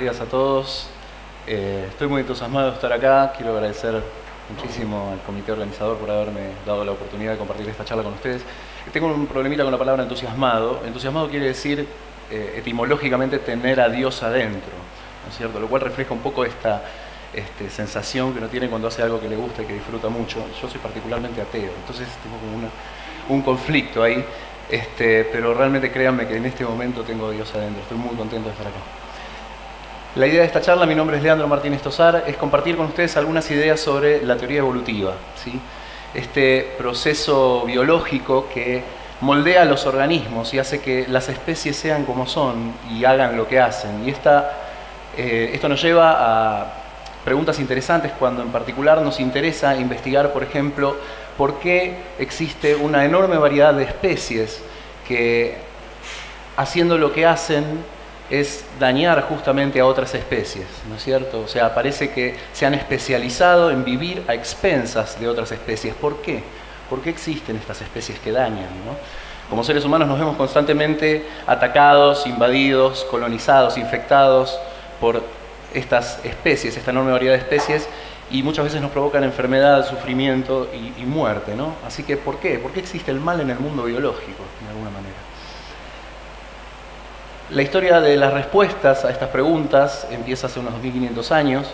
días a todos. Estoy muy entusiasmado de estar acá. Quiero agradecer muchísimo al comité organizador por haberme dado la oportunidad de compartir esta charla con ustedes. Tengo un problemita con la palabra entusiasmado. Entusiasmado quiere decir, etimológicamente, tener a Dios adentro, ¿no es cierto? Lo cual refleja un poco esta sensación que uno tiene cuando hace algo que le gusta y que disfruta mucho. Yo soy particularmente ateo, entonces tengo como un conflicto ahí. Pero realmente créanme que en este momento tengo a Dios adentro. Estoy muy contento de estar acá. La idea de esta charla, mi nombre es Leandro Martínez Tosar, es compartir con ustedes algunas ideas sobre la teoría evolutiva, ¿sí? Este proceso biológico que moldea los organismos y hace que las especies sean como son y hagan lo que hacen. Y esto nos lleva a preguntas interesantes cuando en particular nos interesa investigar, por ejemplo, por qué existe una enorme variedad de especies que, haciendo lo que hacen, es dañar justamente a otras especies, ¿no es cierto? O sea, parece que se han especializado en vivir a expensas de otras especies. ¿Por qué? ¿Por qué existen estas especies que dañan, ¿no? Como seres humanos nos vemos constantemente atacados, invadidos, colonizados, infectados por estas especies, esta enorme variedad de especies, y muchas veces nos provocan enfermedad, sufrimiento y muerte, ¿no? Así que, ¿por qué? ¿Por qué existe el mal en el mundo biológico, de alguna manera? La historia de las respuestas a estas preguntas empieza hace unos 2500 años,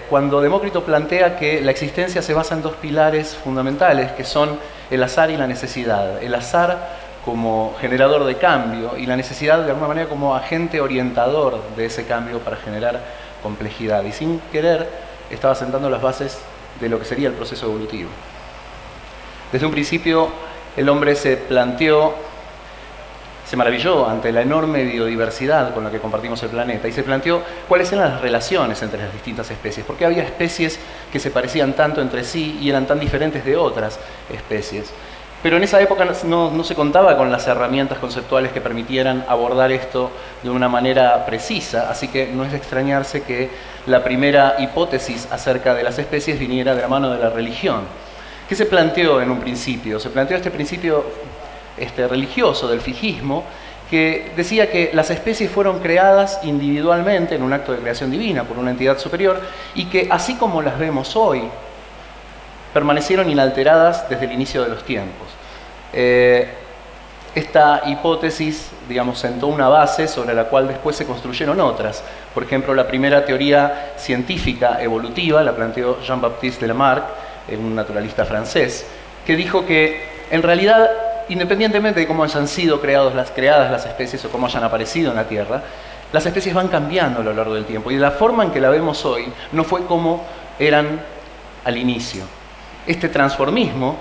cuando Demócrito plantea que la existencia se basa en dos pilares fundamentales, que son el azar y la necesidad. El azar como generador de cambio y la necesidad, de alguna manera, como agente orientador de ese cambio para generar complejidad. Y sin querer, estaba sentando las bases de lo que sería el proceso evolutivo. Desde un principio, el hombre se maravilló ante la enorme biodiversidad con la que compartimos el planeta y se planteó cuáles eran las relaciones entre las distintas especies, porque había especies que se parecían tanto entre sí y eran tan diferentes de otras especies. Pero en esa época no se contaba con las herramientas conceptuales que permitieran abordar esto de una manera precisa, así que no es de extrañarse que la primera hipótesis acerca de las especies viniera de la mano de la religión. ¿Qué se planteó en un principio? Se planteó este principio religioso del fijismo, que decía que las especies fueron creadas individualmente en un acto de creación divina por una entidad superior y que, así como las vemos hoy, permanecieron inalteradas desde el inicio de los tiempos. Esta hipótesis, digamos, sentó una base sobre la cual después se construyeron otras. Por ejemplo, la primera teoría científica evolutiva la planteó Jean-Baptiste de Lamarck, un naturalista francés, que dijo que, en realidad, independientemente de cómo hayan sido creadas las especies o cómo hayan aparecido en la Tierra, las especies van cambiando a lo largo del tiempo y la forma en que la vemos hoy no fue como eran al inicio. Este transformismo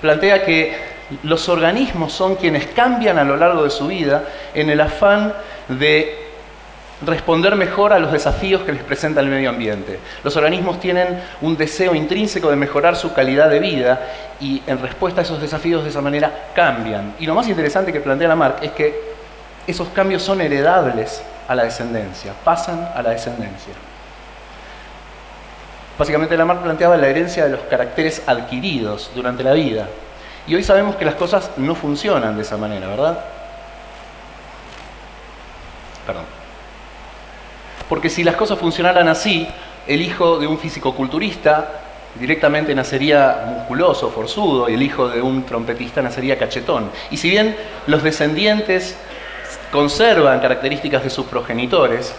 plantea que los organismos son quienes cambian a lo largo de su vida en el afán de responder mejor a los desafíos que les presenta el medio ambiente. Los organismos tienen un deseo intrínseco de mejorar su calidad de vida y en respuesta a esos desafíos de esa manera cambian. Y lo más interesante que plantea Lamarck es que esos cambios son heredables a la descendencia, pasan a la descendencia. Básicamente Lamarck planteaba la herencia de los caracteres adquiridos durante la vida. Y hoy sabemos que las cosas no funcionan de esa manera, ¿verdad? Perdón. Porque si las cosas funcionaran así, el hijo de un fisicoculturista directamente nacería musculoso, forzudo, y el hijo de un trompetista nacería cachetón. Y si bien los descendientes conservan características de sus progenitores,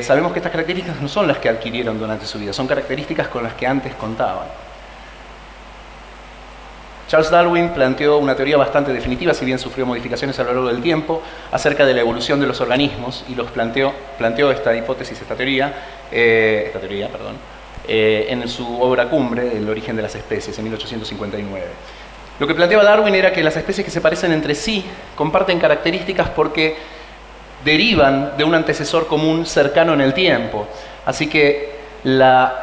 sabemos que estas características no son las que adquirieron durante su vida, son características con las que antes contaban. Charles Darwin planteó una teoría bastante definitiva, si bien sufrió modificaciones a lo largo del tiempo, acerca de la evolución de los organismos y planteó esta hipótesis, esta teoría, en su obra cumbre, El origen de las especies, en 1859. Lo que planteaba Darwin era que las especies que se parecen entre sí comparten características porque derivan de un antecesor común cercano en el tiempo. Así que la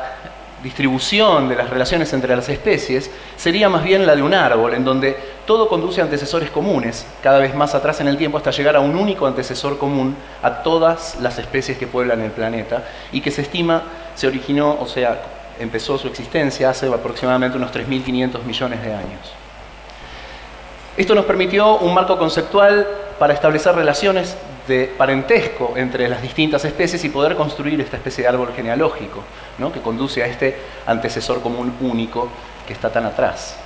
distribución de las relaciones entre las especies sería más bien la de un árbol, en donde todo conduce a antecesores comunes, cada vez más atrás en el tiempo, hasta llegar a un único antecesor común a todas las especies que pueblan el planeta, y que se estima se originó, o sea, empezó su existencia hace aproximadamente unos 3.500 millones de años. Esto nos permitió un marco conceptual para establecer relaciones de parentesco entre las distintas especies y poder construir esta especie de árbol genealógico, ¿no?, que conduce a este antecesor común único que está tan atrás.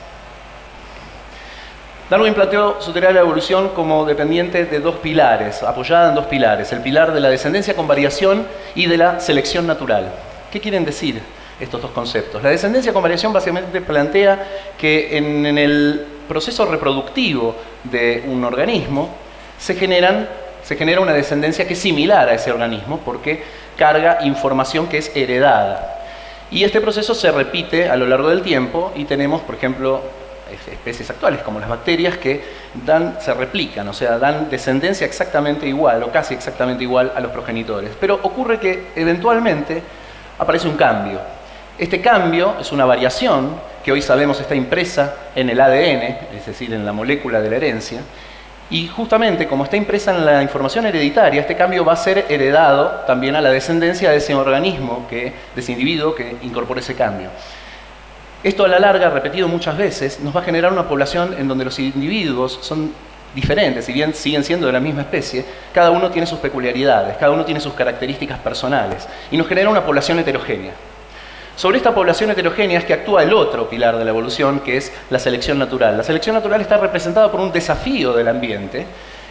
Darwin planteó su teoría de la evolución como dependiente de dos pilares, apoyada en dos pilares: el pilar de la descendencia con variación y de la selección natural. ¿Qué quieren decir estos dos conceptos? La descendencia con variación básicamente plantea que en el proceso reproductivo de un organismo se genera una descendencia que es similar a ese organismo porque carga información que es heredada. Y este proceso se repite a lo largo del tiempo y tenemos, por ejemplo, especies actuales como las bacterias que se replican, o sea, dan descendencia exactamente igual o casi exactamente igual a los progenitores. Pero ocurre que eventualmente aparece un cambio. Este cambio es una variación que hoy sabemos está impresa en el ADN, es decir, en la molécula de la herencia, y justamente como está impresa en la información hereditaria, este cambio va a ser heredado también a la descendencia de ese organismo, de ese individuo que incorpore ese cambio. Esto a la larga, repetido muchas veces, nos va a generar una población en donde los individuos son diferentes, si bien siguen siendo de la misma especie, cada uno tiene sus peculiaridades, cada uno tiene sus características personales, y nos genera una población heterogénea. Sobre esta población heterogénea es que actúa el otro pilar de la evolución, que es la selección natural. La selección natural está representada por un desafío del ambiente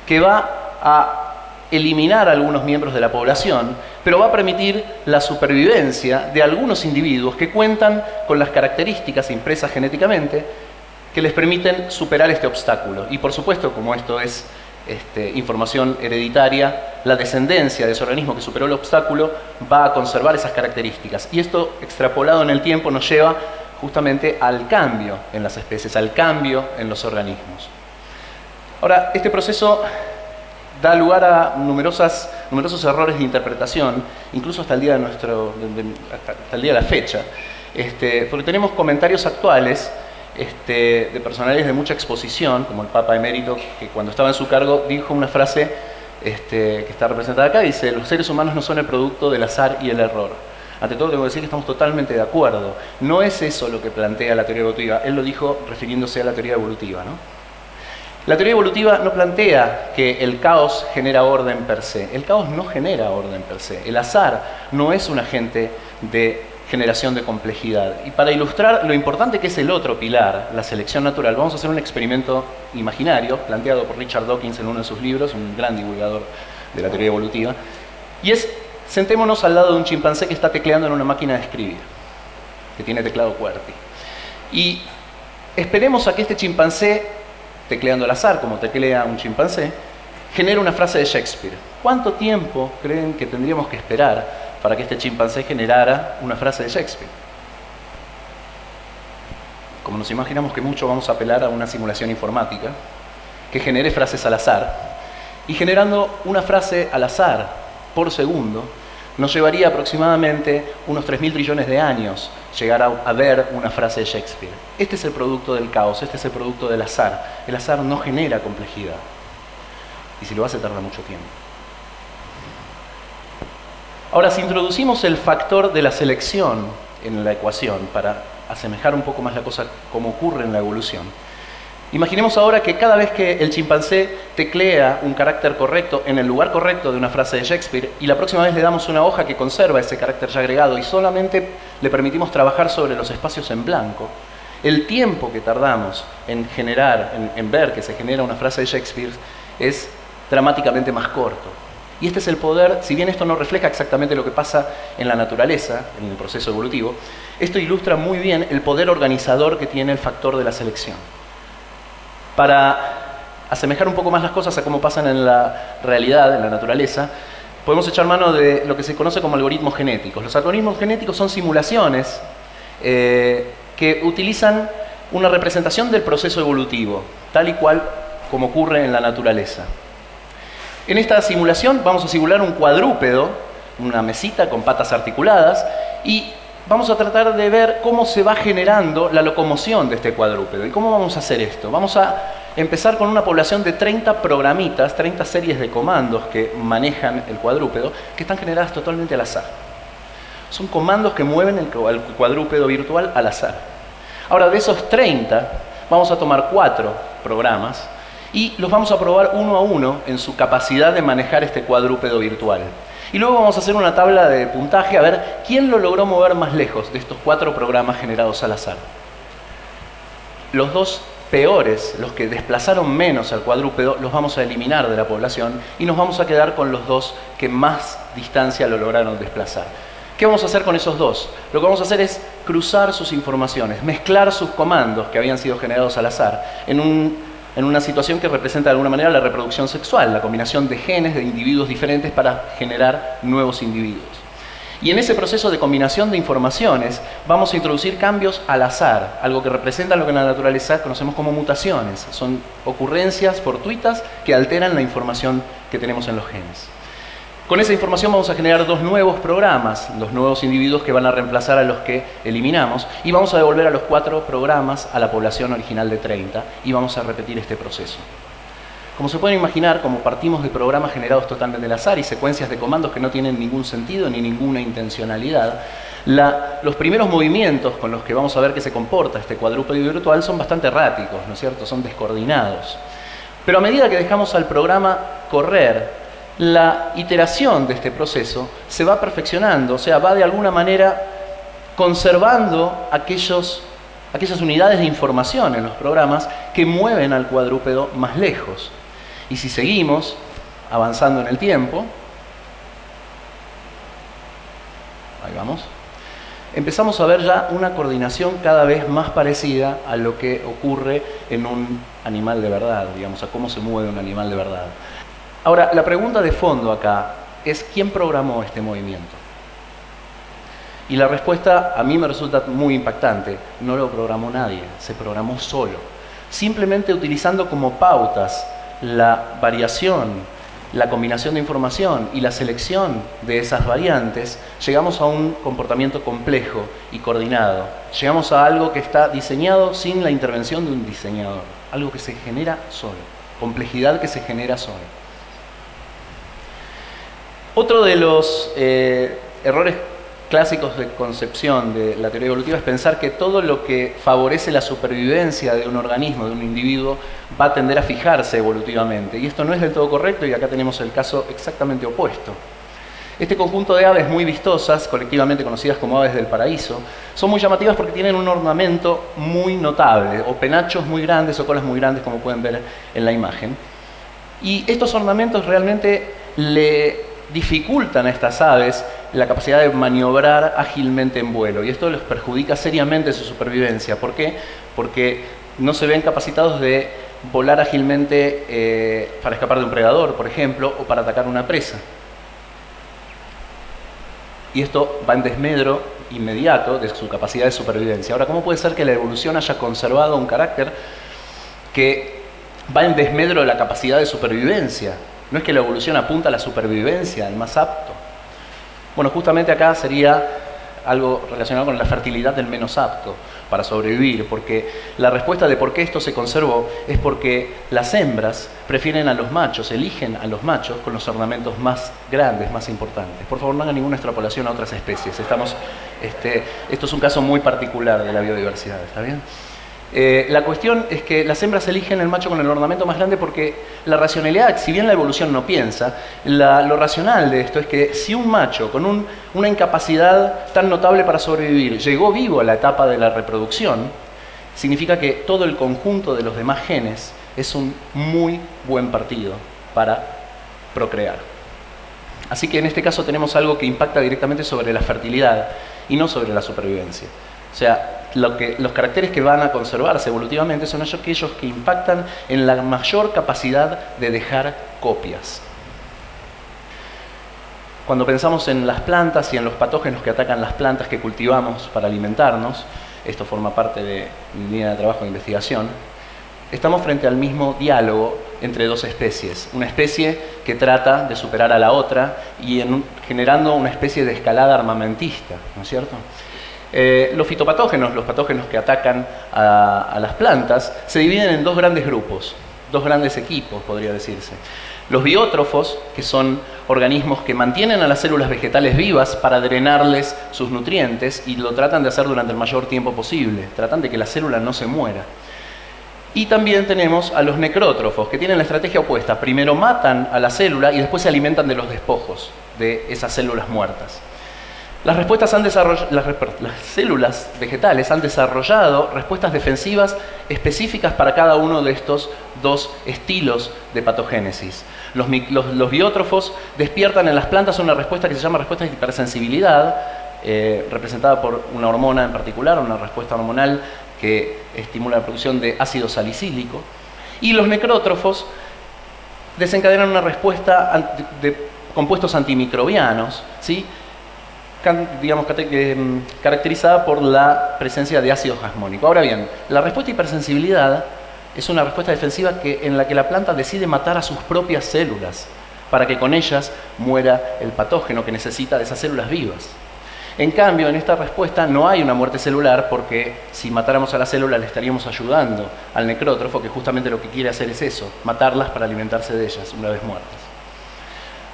que va a eliminar a algunos miembros de la población, pero va a permitir la supervivencia de algunos individuos que cuentan con las características impresas genéticamente que les permiten superar este obstáculo. Y por supuesto, como esto es información hereditaria, la descendencia de ese organismo que superó el obstáculo va a conservar esas características. Y esto, extrapolado en el tiempo, nos lleva justamente al cambio en las especies, al cambio en los organismos. Ahora, este proceso da lugar a numerosos errores de interpretación, incluso hasta el día hasta el día de la fecha, porque tenemos comentarios actuales de personalidades de mucha exposición, como el Papa Emérito, que cuando estaba en su cargo dijo una frase que está representada acá, dice: los seres humanos no son el producto del azar y el error. Ante todo tengo que decir que estamos totalmente de acuerdo. No es eso lo que plantea la teoría evolutiva. Él lo dijo refiriéndose a la teoría evolutiva, ¿no? La teoría evolutiva no plantea que el caos genera orden per se. El caos no genera orden per se. El azar no es un agente de generación de complejidad. Y para ilustrar lo importante que es el otro pilar, la selección natural, vamos a hacer un experimento imaginario planteado por Richard Dawkins en uno de sus libros, un gran divulgador de la teoría evolutiva, y es: sentémonos al lado de un chimpancé que está tecleando en una máquina de escribir, que tiene teclado QWERTY, y esperemos a que este chimpancé, tecleando al azar como teclea un chimpancé, genere una frase de Shakespeare. ¿Cuánto tiempo creen que tendríamos que esperar para que este chimpancé generara una frase de Shakespeare? Como nos imaginamos que mucho, vamos a apelar a una simulación informática que genere frases al azar, y generando una frase al azar por segundo nos llevaría aproximadamente unos 3.000 trillones de años llegar a ver una frase de Shakespeare. Este es el producto del caos, este es el producto del azar. El azar no genera complejidad, y si lo hace tarda mucho tiempo. Ahora, si introducimos el factor de la selección en la ecuación para asemejar un poco más la cosa como ocurre en la evolución, imaginemos ahora que cada vez que el chimpancé teclea un carácter correcto en el lugar correcto de una frase de Shakespeare, y la próxima vez le damos una hoja que conserva ese carácter ya agregado y solamente le permitimos trabajar sobre los espacios en blanco, el tiempo que tardamos en ver que se genera una frase de Shakespeare es dramáticamente más corto. Y este es el poder, si bien esto no refleja exactamente lo que pasa en la naturaleza, en el proceso evolutivo, esto ilustra muy bien el poder organizador que tiene el factor de la selección. Para asemejar un poco más las cosas a cómo pasan en la realidad, en la naturaleza, podemos echar mano de lo que se conoce como algoritmos genéticos. Los algoritmos genéticos son simulaciones que utilizan una representación del proceso evolutivo, tal y cual como ocurre en la naturaleza. En esta simulación vamos a simular un cuadrúpedo, una mesita con patas articuladas, y vamos a tratar de ver cómo se va generando la locomoción de este cuadrúpedo. ¿Y cómo vamos a hacer esto? Vamos a empezar con una población de 30 programitas, 30 series de comandos que manejan el cuadrúpedo, que están generadas totalmente al azar. Son comandos que mueven el cuadrúpedo virtual al azar. Ahora, de esos 30, vamos a tomar 4 programas y los vamos a probar uno a uno en su capacidad de manejar este cuadrúpedo virtual. Y luego vamos a hacer una tabla de puntaje a ver quién lo logró mover más lejos de estos 4 programas generados al azar. Los 2 peores, los que desplazaron menos al cuadrúpedo, los vamos a eliminar de la población y nos vamos a quedar con los 2 que más distancia lo lograron desplazar. ¿Qué vamos a hacer con esos 2? Lo que vamos a hacer es cruzar sus informaciones, mezclar sus comandos que habían sido generados al azar en una situación que representa de alguna manera la reproducción sexual, la combinación de genes de individuos diferentes para generar nuevos individuos. Y en ese proceso de combinación de informaciones vamos a introducir cambios al azar, algo que representa lo que en la naturaleza conocemos como mutaciones. Son ocurrencias fortuitas que alteran la información que tenemos en los genes. Con esa información vamos a generar 2 nuevos programas, 2 nuevos individuos que van a reemplazar a los que eliminamos, y vamos a devolver a los 4 programas a la población original de 30 y vamos a repetir este proceso. Como se pueden imaginar, como partimos de programas generados totalmente al azar y secuencias de comandos que no tienen ningún sentido ni ninguna intencionalidad, los primeros movimientos con los que vamos a ver que se comporta este cuadrúpedo virtual son bastante erráticos, ¿no es cierto? Son descoordinados. Pero a medida que dejamos al programa correr, la iteración de este proceso se va perfeccionando, o sea, va de alguna manera conservando aquellas unidades de información en los programas que mueven al cuadrúpedo más lejos. Y si seguimos avanzando en el tiempo, ahí vamos, empezamos a ver ya una coordinación cada vez más parecida a lo que ocurre en un animal de verdad, digamos, a cómo se mueve un animal de verdad. Ahora, la pregunta de fondo acá es ¿quién programó este movimiento? Y la respuesta a mí me resulta muy impactante. No lo programó nadie, se programó solo. Simplemente utilizando como pautas la variación, la combinación de información y la selección de esas variantes, llegamos a un comportamiento complejo y coordinado. Llegamos a algo que está diseñado sin la intervención de un diseñador. Algo que se genera solo. Complejidad que se genera solo. Otro de los errores clásicos de concepción de la teoría evolutiva es pensar que todo lo que favorece la supervivencia de un organismo, de un individuo, va a tender a fijarse evolutivamente. Y esto no es del todo correcto y acá tenemos el caso exactamente opuesto. Este conjunto de aves muy vistosas, colectivamente conocidas como aves del paraíso, son muy llamativas porque tienen un ornamento muy notable, o penachos muy grandes o colas muy grandes, como pueden ver en la imagen. Y estos ornamentos realmente le dificultan a estas aves la capacidad de maniobrar ágilmente en vuelo, y esto les perjudica seriamente su supervivencia. ¿Por qué? Porque no se ven capacitados de volar ágilmente para escapar de un predador, por ejemplo, o para atacar una presa. Y esto va en desmedro inmediato de su capacidad de supervivencia. Ahora, ¿cómo puede ser que la evolución haya conservado un carácter que va en desmedro de la capacidad de supervivencia? No es que la evolución apunta a la supervivencia, al más apto. Bueno, justamente acá sería algo relacionado con la fertilidad del menos apto para sobrevivir, porque la respuesta de por qué esto se conservó es porque las hembras prefieren a los machos, eligen a los machos con los ornamentos más grandes, más importantes. Por favor, no hagan ninguna extrapolación a otras especies. Esto es un caso muy particular de la biodiversidad, ¿está bien? La cuestión es que las hembras eligen el macho con el ornamento más grande porque la racionalidad, si bien la evolución no piensa, lo racional de esto es que si un macho con una incapacidad tan notable para sobrevivir llegó vivo a la etapa de la reproducción, significa que todo el conjunto de los demás genes es un muy buen partido para procrear. Así que en este caso tenemos algo que impacta directamente sobre la fertilidad y no sobre la supervivencia. O sea, los caracteres que van a conservarse evolutivamente son aquellos que impactan en la mayor capacidad de dejar copias. Cuando pensamos en las plantas y en los patógenos que atacan las plantas que cultivamos para alimentarnos, esto forma parte de mi línea de trabajo de investigación, estamos frente al mismo diálogo entre dos especies. Una especie que trata de superar a la otra y generando una especie de escalada armamentista, ¿no es cierto? Los fitopatógenos, los patógenos que atacan a las plantas, se dividen en 2 grandes grupos, 2 grandes equipos, podría decirse. Los biótrofos, que son organismos que mantienen a las células vegetales vivas para drenarles sus nutrientes y lo tratan de hacer durante el mayor tiempo posible, tratan de que la célula no se muera. Y también tenemos a los necrótrofos, que tienen la estrategia opuesta. Primero matan a la célula y después se alimentan de los despojos de esas células muertas. Las células vegetales han desarrollado respuestas defensivas específicas para cada uno de estos dos estilos de patogénesis. Los biótrofos despiertan en las plantas una respuesta que se llama respuesta de hipersensibilidad, representada por una hormona en particular, una respuesta hormonal que estimula la producción de ácido salicílico. Y los necrótrofos desencadenan una respuesta de compuestos antimicrobianos, ¿sí? Digamos, caracterizada por la presencia de ácido jasmónico. Ahora bien, la respuesta de hipersensibilidad es una respuesta defensiva en la que la planta decide matar a sus propias células para que con ellas muera el patógeno que necesita de esas células vivas. En cambio, en esta respuesta no hay una muerte celular, porque si matáramos a la célula le estaríamos ayudando al necrótrofo, que justamente lo que quiere hacer es eso, matarlas para alimentarse de ellas una vez muertas.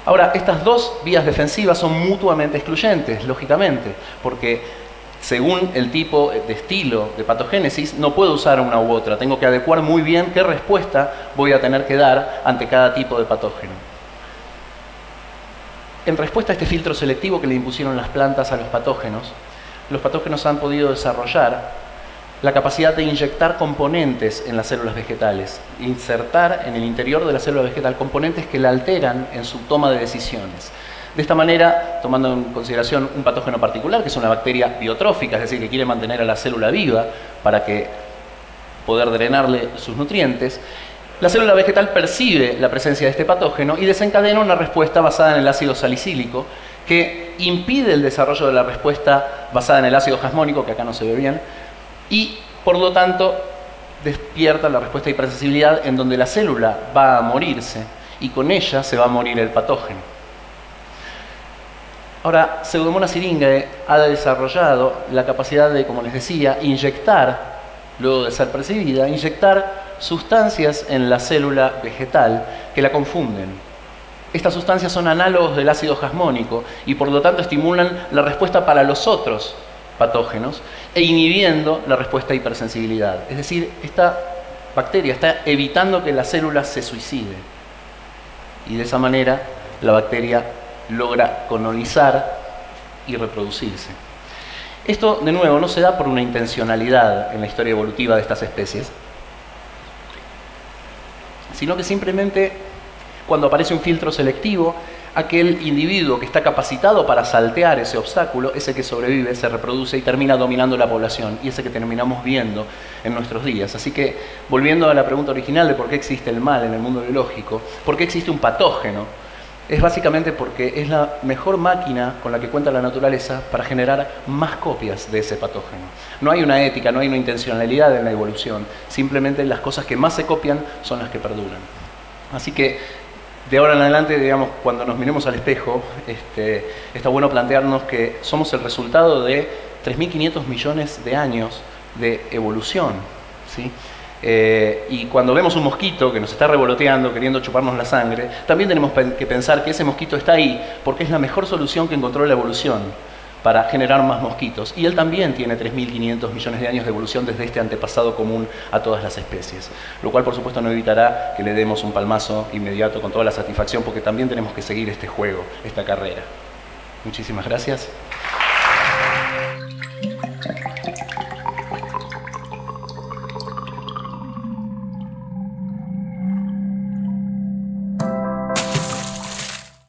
Ahora, estas dos vías defensivas son mutuamente excluyentes, lógicamente, porque según el tipo de estilo de patogénesis no puedo usar una u otra, tengo que adecuar muy bien qué respuesta voy a tener que dar ante cada tipo de patógeno. En respuesta a este filtro selectivo que le impusieron las plantas a los patógenos han podido desarrollar la capacidad de inyectar componentes en las células vegetales, insertar en el interior de la célula vegetal componentes que la alteran en su toma de decisiones. De esta manera, tomando en consideración un patógeno particular, que es una bacteria biotrófica, es decir, que quiere mantener a la célula viva para poder drenarle sus nutrientes, la célula vegetal percibe la presencia de este patógeno y desencadena una respuesta basada en el ácido salicílico que impide el desarrollo de la respuesta basada en el ácido jasmónico, que acá no se ve bien, y por lo tanto despierta la respuesta de hipersensibilidad, en donde la célula va a morirse y con ella se va a morir el patógeno. Ahora, Pseudomonas syringae ha desarrollado la capacidad de, como les decía, inyectar, luego de ser percibida, inyectar sustancias en la célula vegetal que la confunden. Estas sustancias son análogos del ácido jasmónico y por lo tanto estimulan la respuesta para los otros patógenos e inhibiendo la respuesta de hipersensibilidad. Es decir, esta bacteria está evitando que la célula se suicide y de esa manera la bacteria logra colonizar y reproducirse. Esto, de nuevo, no se da por una intencionalidad en la historia evolutiva de estas especies, sino que simplemente cuando aparece un filtro selectivo, aquel individuo que está capacitado para saltear ese obstáculo, ese que sobrevive, se reproduce y termina dominando la población, y ese que terminamos viendo en nuestros días. Así que, volviendo a la pregunta original de por qué existe el mal en el mundo biológico, por qué existe un patógeno, es básicamente porque es la mejor máquina con la que cuenta la naturaleza para generar más copias de ese patógeno. No hay una ética, no hay una intencionalidad en la evolución, simplemente las cosas que más se copian son las que perduran. Así que, de ahora en adelante, digamos, cuando nos miremos al espejo, está bueno plantearnos que somos el resultado de 3.500 millones de años de evolución, ¿sí? Y cuando vemos un mosquito que nos está revoloteando, queriendo chuparnos la sangre, también tenemos que pensar que ese mosquito está ahí porque es la mejor solución que encontró la evolución para generar más mosquitos. Y él también tiene 3.500 millones de años de evolución desde este antepasado común a todas las especies. Lo cual, por supuesto, no evitará que le demos un palmazo inmediato con toda la satisfacción, porque también tenemos que seguir este juego, esta carrera. Muchísimas gracias.